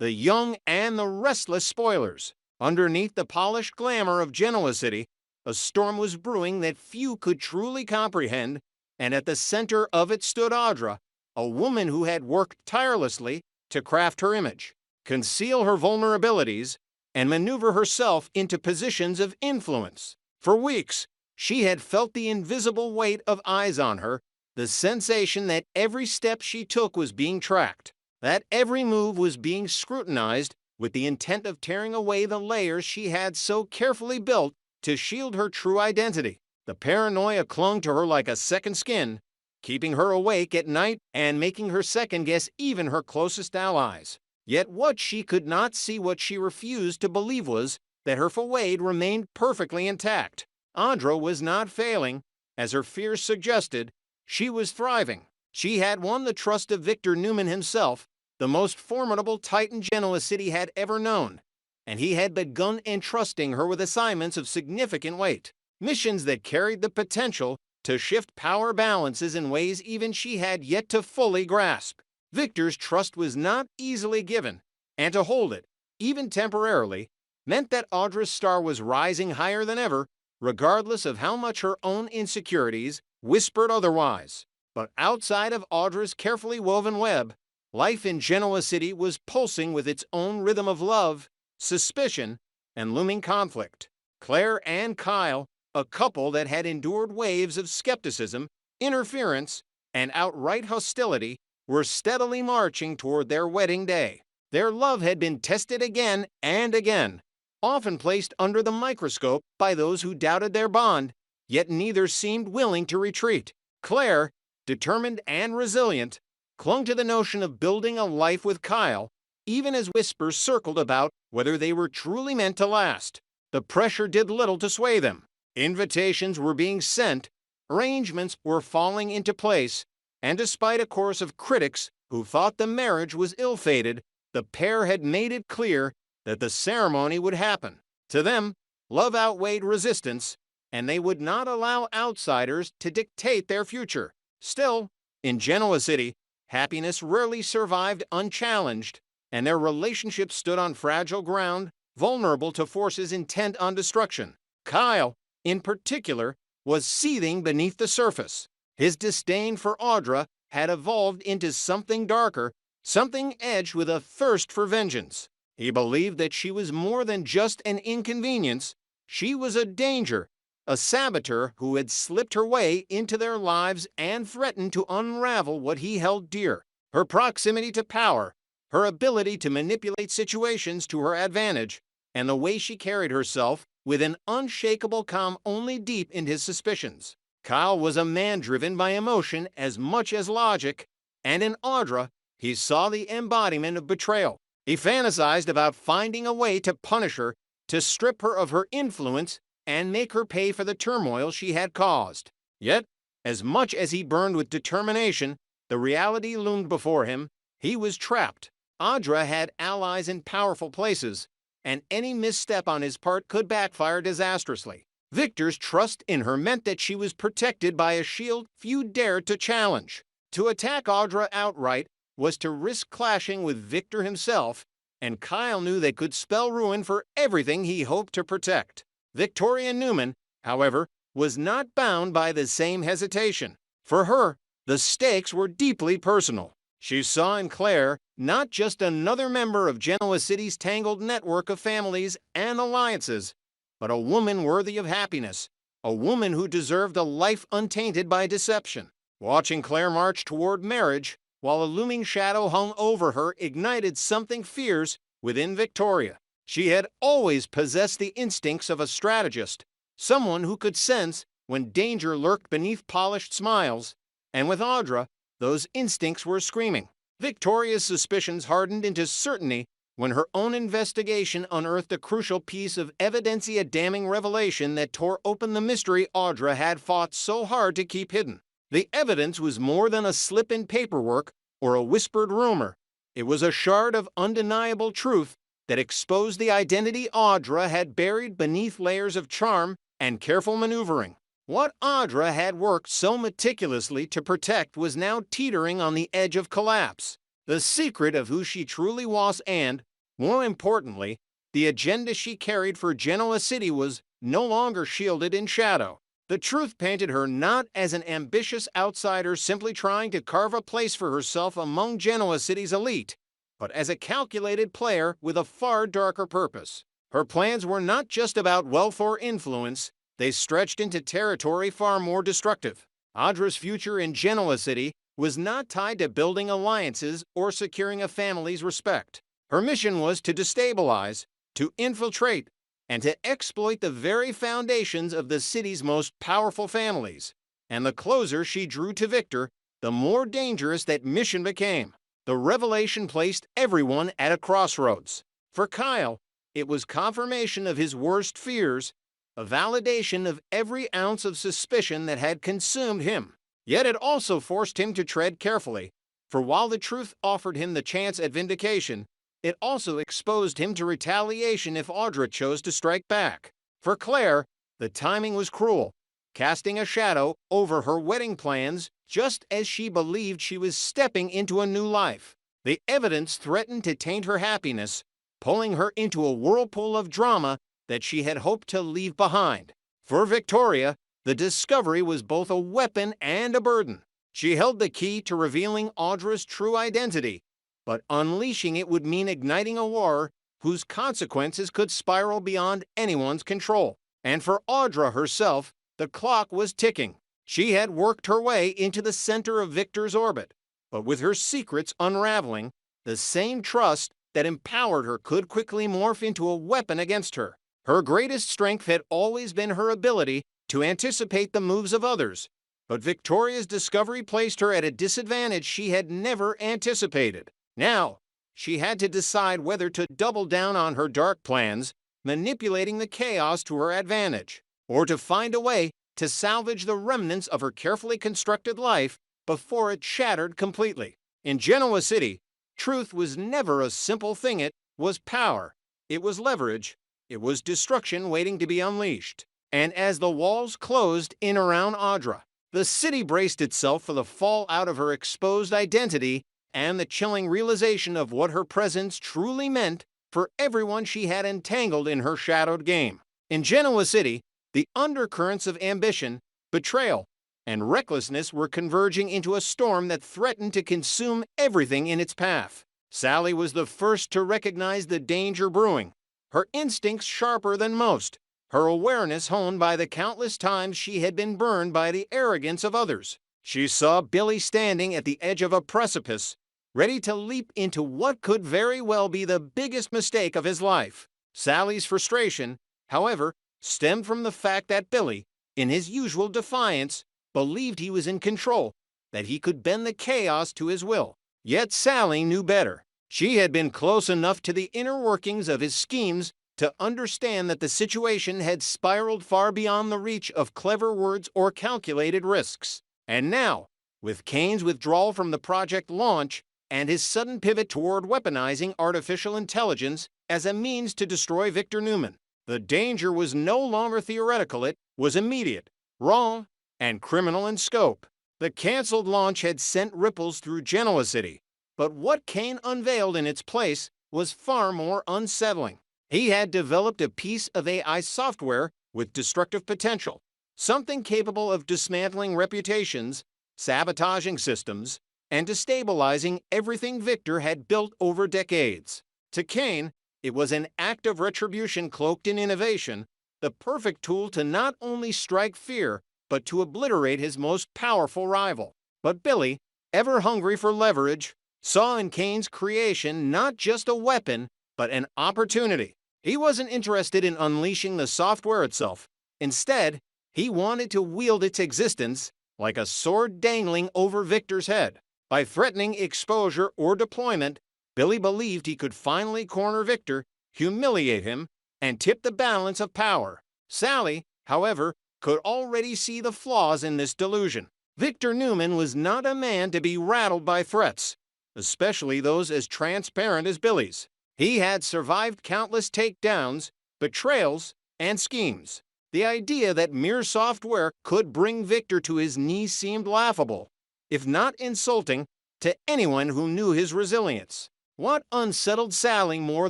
the young and the restless spoilers. Underneath the polished glamour of Genoa City, a storm was brewing that few could truly comprehend, and at the center of it stood Audra, a woman who had worked tirelessly to craft her image, conceal her vulnerabilities, and maneuver herself into positions of influence. For weeks, she had felt the invisible weight of eyes on her, the sensation that every step she took was being tracked, that every move was being scrutinized with the intent of tearing away the layers she had so carefully built to shield her true identity. The paranoia clung to her like a second skin, keeping her awake at night and making her second-guess even her closest allies. Yet what she could not see, what she refused to believe, was that her facade remained perfectly intact. Audra was not failing, as her fears suggested. She was thriving. She had won the trust of Victor Newman himself, the most formidable titan Genoa City had ever known, and he had begun entrusting her with assignments of significant weight, missions that carried the potential to shift power balances in ways even she had yet to fully grasp. Victor's trust was not easily given, and to hold it, even temporarily, meant that Audra's star was rising higher than ever, regardless of how much her own insecurities whispered otherwise. But outside of Audra's carefully woven web, life in Genoa City was pulsing with its own rhythm of love, suspicion, and looming conflict. Claire and Kyle, a couple that had endured waves of skepticism, interference, and outright hostility, were steadily marching toward their wedding day. Their love had been tested again and again, often placed under the microscope by those who doubted their bond, yet neither seemed willing to retreat. Claire, determined and resilient, clung to the notion of building a life with Kyle, even as whispers circled about whether they were truly meant to last. The pressure did little to sway them. Invitations were being sent, arrangements were falling into place, and despite a chorus of critics who thought the marriage was ill-fated, the pair had made it clear that the ceremony would happen. To them, love outweighed resistance, and they would not allow outsiders to dictate their future. Still, in Genoa City, happiness rarely survived unchallenged, and their relationship stood on fragile ground, vulnerable to forces intent on destruction. Kyle, in particular, was seething beneath the surface. His disdain for Audra had evolved into something darker, something edged with a thirst for vengeance. He believed that she was more than just an inconvenience. She was a danger, a saboteur who had slipped her way into their lives and threatened to unravel what he held dear. Her proximity to power, her ability to manipulate situations to her advantage, and the way she carried herself with an unshakable calm only deepened his suspicions. Kyle was a man driven by emotion as much as logic, and in Audra, he saw the embodiment of betrayal. He fantasized about finding a way to punish her, to strip her of her influence, and make her pay for the turmoil she had caused. Yet, as much as he burned with determination, the reality loomed before him. He was trapped. Audra had allies in powerful places, and any misstep on his part could backfire disastrously. Victor's trust in her meant that she was protected by a shield few dared to challenge. To attack Audra outright was to risk clashing with Victor himself, and Kyle knew that could spell ruin for everything he hoped to protect. Victoria Newman, however, was not bound by the same hesitation. For her, the stakes were deeply personal. She saw in Claire not just another member of Genoa City's tangled network of families and alliances, but a woman worthy of happiness, a woman who deserved a life untainted by deception. Watching Claire march toward marriage, while a looming shadow hung over her, ignited something fierce within Victoria. She had always possessed the instincts of a strategist, someone who could sense when danger lurked beneath polished smiles, and with Audra, those instincts were screaming. Victoria's suspicions hardened into certainty when her own investigation unearthed a crucial piece of evidence, a damning revelation that tore open the mystery Audra had fought so hard to keep hidden. The evidence was more than a slip in paperwork or a whispered rumor. It was a shard of undeniable truth that exposed the identity Audra had buried beneath layers of charm and careful maneuvering. What Audra had worked so meticulously to protect was now teetering on the edge of collapse. The secret of who she truly was and, More importantly, the agenda she carried for Genoa City was no longer shielded in shadow. The truth painted her not as an ambitious outsider simply trying to carve a place for herself among Genoa City's elite, but as a calculated player with a far darker purpose. Her plans were not just about wealth or influence, they stretched into territory far more destructive. Audra's future in Genoa City was not tied to building alliances or securing a family's respect. Her mission was to destabilize, to infiltrate, and to exploit the very foundations of the city's most powerful families. And the closer she drew to Victor, the more dangerous that mission became. The revelation placed everyone at a crossroads. For Kyle, it was confirmation of his worst fears, a validation of every ounce of suspicion that had consumed him. Yet it also forced him to tread carefully, for while the truth offered him the chance at vindication, it also exposed him to retaliation if Audra chose to strike back. For Claire, the timing was cruel, casting a shadow over her wedding plans just as she believed she was stepping into a new life. The evidence threatened to taint her happiness, pulling her into a whirlpool of drama that she had hoped to leave behind. For Victoria, the discovery was both a weapon and a burden. She held the key to revealing Audra's true identity, but unleashing it would mean igniting a war whose consequences could spiral beyond anyone's control. And for Audra herself, the clock was ticking. She had worked her way into the center of Victor's orbit, but with her secrets unraveling, the same trust that empowered her could quickly morph into a weapon against her. Her greatest strength had always been her ability to anticipate the moves of others, but Victoria's discovery placed her at a disadvantage she had never anticipated. Now, she had to decide whether to double down on her dark plans, manipulating the chaos to her advantage, or to find a way to salvage the remnants of her carefully constructed life before it shattered completely. In Genoa City, truth was never a simple thing. It was power, it was leverage, it was destruction waiting to be unleashed. And as the walls closed in around Audra, the city braced itself for the fallout of her exposed identity and the chilling realization of what her presence truly meant for everyone she had entangled in her shadowed game. In Genoa City, the undercurrents of ambition, betrayal, and recklessness were converging into a storm that threatened to consume everything in its path. Sally was the first to recognize the danger brewing, her instincts sharper than most, her awareness honed by the countless times she had been burned by the arrogance of others. She saw Billy standing at the edge of a precipice, ready to leap into what could very well be the biggest mistake of his life. Sally's frustration, however, stemmed from the fact that Billy, in his usual defiance, believed he was in control, that he could bend the chaos to his will. Yet Sally knew better. She had been close enough to the inner workings of his schemes to understand that the situation had spiraled far beyond the reach of clever words or calculated risks. And now, with Kane's withdrawal from the project launch and his sudden pivot toward weaponizing artificial intelligence as a means to destroy Victor Newman, the danger was no longer theoretical. It was immediate, raw, and criminal in scope. The canceled launch had sent ripples through Genoa City, but what Kane unveiled in its place was far more unsettling. He had developed a piece of AI software with destructive potential, something capable of dismantling reputations, sabotaging systems, and destabilizing everything Victor had built over decades. To Kane, it was an act of retribution cloaked in innovation, the perfect tool to not only strike fear, but to obliterate his most powerful rival. But Billy, ever hungry for leverage, saw in Kane's creation not just a weapon, but an opportunity. He wasn't interested in unleashing the software itself. Instead, he wanted to wield its existence like a sword dangling over Victor's head. By threatening exposure or deployment, Billy believed he could finally corner Victor, humiliate him, and tip the balance of power. Sally, however, could already see the flaws in this delusion. Victor Newman was not a man to be rattled by threats, especially those as transparent as Billy's. He had survived countless takedowns, betrayals, and schemes. The idea that mere software could bring Victor to his knees seemed laughable, if not insulting, to anyone who knew his resilience. What unsettled Sally more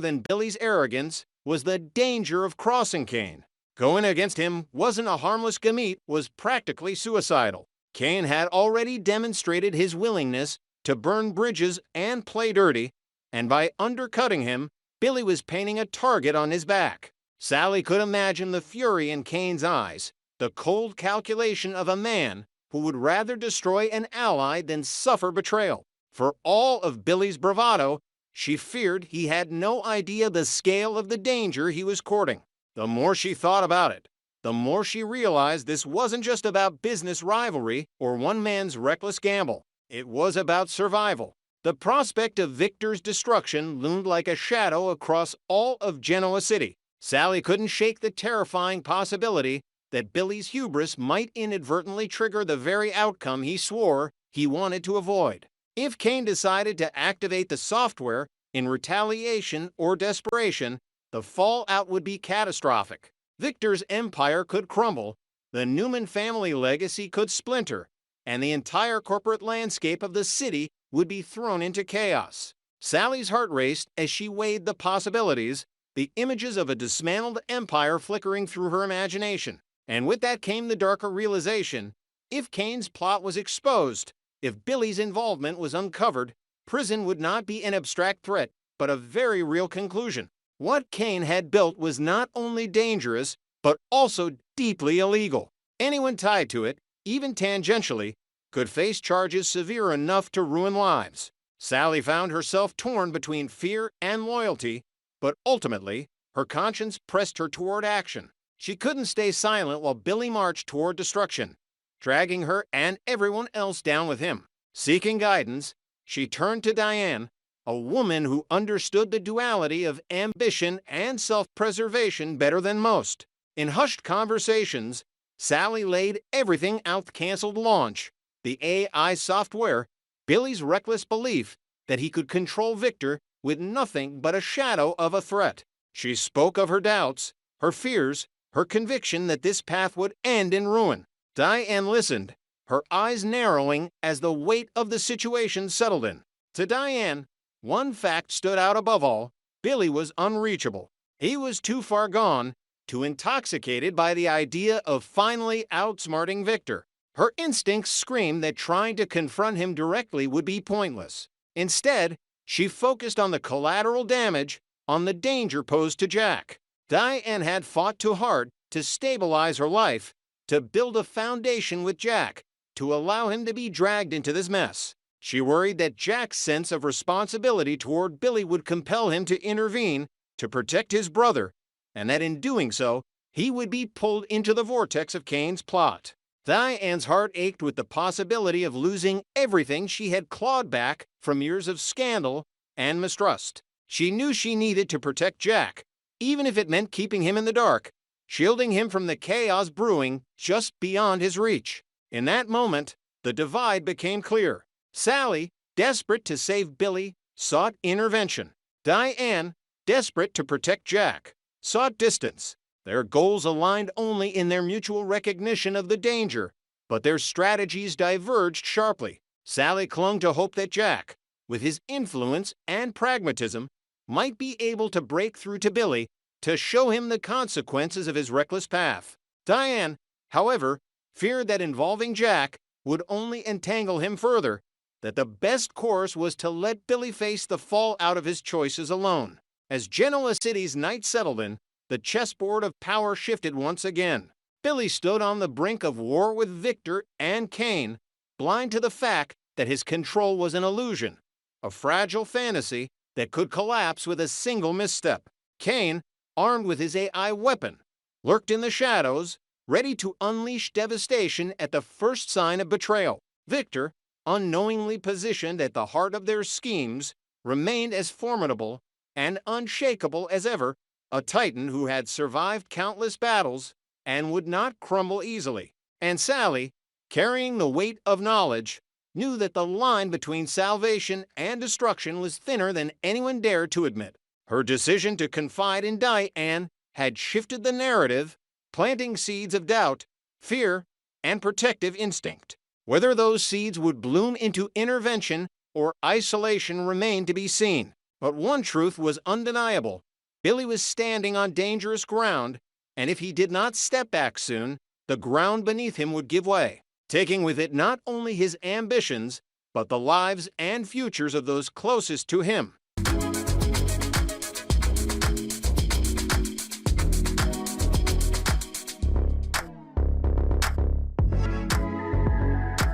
than Billy's arrogance was the danger of crossing Kane. Going against him wasn't a harmless gamete, was practically suicidal. Kane had already demonstrated his willingness to burn bridges and play dirty, and by undercutting him, Billy was painting a target on his back. Sally could imagine the fury in Kane's eyes, the cold calculation of a man who would rather destroy an ally than suffer betrayal. For all of Billy's bravado, she feared he had no idea the scale of the danger he was courting. The more she thought about it, the more she realized this wasn't just about business rivalry or one man's reckless gamble. It was about survival. The prospect of Victor's destruction loomed like a shadow across all of Genoa City. Sally couldn't shake the terrifying possibility that Billy's hubris might inadvertently trigger the very outcome he swore he wanted to avoid. If Kane decided to activate the software in retaliation or desperation, the fallout would be catastrophic. Victor's empire could crumble, the Newman family legacy could splinter, and the entire corporate landscape of the city would be thrown into chaos. Sally's heart raced as she weighed the possibilities, the images of a dismantled empire flickering through her imagination. And with that came the darker realization: if Kane's plot was exposed, if Billy's involvement was uncovered, prison would not be an abstract threat, but a very real conclusion. What Kane had built was not only dangerous, but also deeply illegal. Anyone tied to it, even tangentially, could face charges severe enough to ruin lives. Sally found herself torn between fear and loyalty, but ultimately, her conscience pressed her toward action. She couldn't stay silent while Billy marched toward destruction, dragging her and everyone else down with him. Seeking guidance, she turned to Diane, a woman who understood the duality of ambition and self-preservation better than most. In hushed conversations, Sally laid everything out: the canceled launch, the AI software, Billy's reckless belief that he could control Victor with nothing but a shadow of a threat. She spoke of her doubts, her fears, her conviction that this path would end in ruin. Diane listened, her eyes narrowing as the weight of the situation settled in. To Diane, one fact stood out above all: Billy was unreachable. He was too far gone, too intoxicated by the idea of finally outsmarting Victor. Her instincts screamed that trying to confront him directly would be pointless. Instead, she focused on the collateral damage, on the danger posed to Jack. Diane had fought too hard to stabilize her life, to build a foundation with Jack, to allow him to be dragged into this mess. She worried that Jack's sense of responsibility toward Billy would compel him to intervene, to protect his brother, and that in doing so, he would be pulled into the vortex of Kane's plot. Diane's heart ached with the possibility of losing everything she had clawed back from years of scandal and mistrust. She knew she needed to protect Jack, even if it meant keeping him in the dark, shielding him from the chaos brewing just beyond his reach. In that moment, the divide became clear. Sally, desperate to save Billy, sought intervention. Diane, desperate to protect Jack, sought distance. Their goals aligned only in their mutual recognition of the danger, but their strategies diverged sharply. Sally clung to hope that Jack, with his influence and pragmatism, might be able to break through to Billy, to show him the consequences of his reckless path. Diane, however, feared that involving Jack would only entangle him further, that the best course was to let Billy face the fallout of his choices alone. As Genoa City's night settled in, the chessboard of power shifted once again. Billy stood on the brink of war with Victor and Kane, blind to the fact that his control was an illusion, a fragile fantasy that could collapse with a single misstep. Kane, armed with his AI weapon, lurked in the shadows, ready to unleash devastation at the first sign of betrayal. Victor, unknowingly positioned at the heart of their schemes, remained as formidable and unshakable as ever, a titan who had survived countless battles and would not crumble easily. And Sally, carrying the weight of knowledge, knew that the line between salvation and destruction was thinner than anyone dared to admit. Her decision to confide in Diane had shifted the narrative, planting seeds of doubt, fear, and protective instinct. Whether those seeds would bloom into intervention or isolation remained to be seen. But one truth was undeniable. Billy was standing on dangerous ground, and if he did not step back soon, the ground beneath him would give way, taking with it not only his ambitions, but the lives and futures of those closest to him.